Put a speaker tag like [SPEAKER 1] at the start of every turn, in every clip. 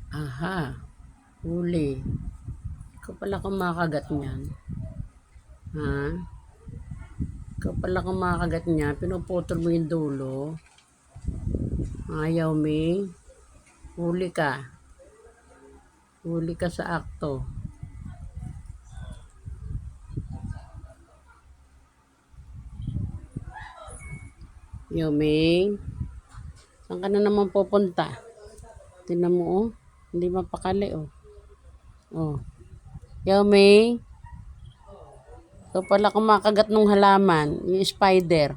[SPEAKER 1] Aha, huli. Ikaw pala kumakagat niyan. Ha? Ikaw pala kumakagat niyan. Pinuputol mo yung dulo. Ayaw, Ming. Huli ka. Huli ka sa akto. Ming. Saan ka na naman pupunta? Tingnan mo, oh. Hindi mapakali, oh. Oh. Ming. Ikaw pala kumakagat ng halaman. Yung spider.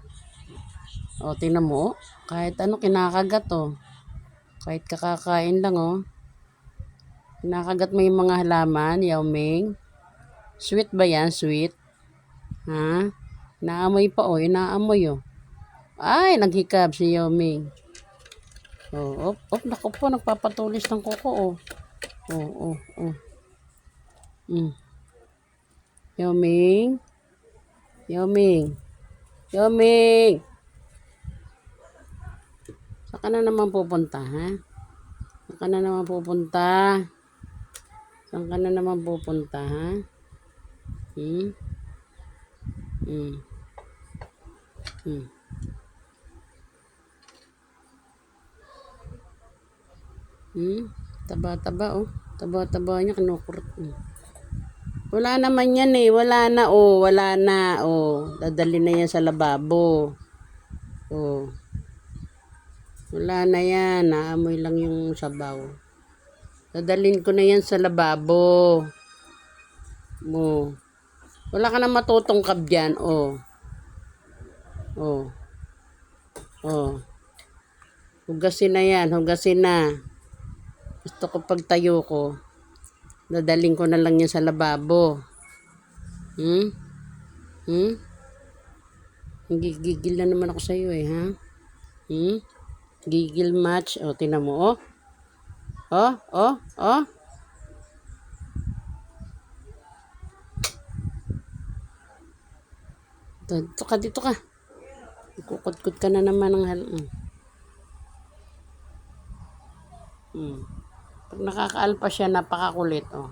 [SPEAKER 1] Oh, tingnan mo, oh. Kahit ano kinakagat, oh. Kahit kakakain lang, oh. Kinakagat mo yung mga halaman, Ming. Sweet ba yan? Sweet? Ha? Naamoy pa, oh. Inaamoy, oh. Ay, naghikab si Ming. Oh, naku po, nagpapatulis ng kuko, oh. Oh. Ming. Ming. Saan ka na naman pupunta, ha? Saan ka na naman pupunta? Saan ka na naman pupunta, ha? Taba-taba, oh. Taba-taba niya, kinukurot. Wala naman yan, eh. Wala na, oh. Wala na, oh. Dadali na yan sa lababo. Oh. Wala na yan. Naamoy lang yung sabaw. Dadalhin ko na yan sa lababo. Oh. Wala ka na matutungkab dyan, oh. Oh. Hugasin na yan. Hugasin na. Gusto ko pagtayo ko. Dadaling ko na lang yan sa lababo. Gigil na naman ako sa'yo, eh, ha? Gigil match. O, tinan mo, oh. Oh. Dito ka. Kukut-kut ka na naman ng Pag nakakaalpa siya, napakakulit, oh.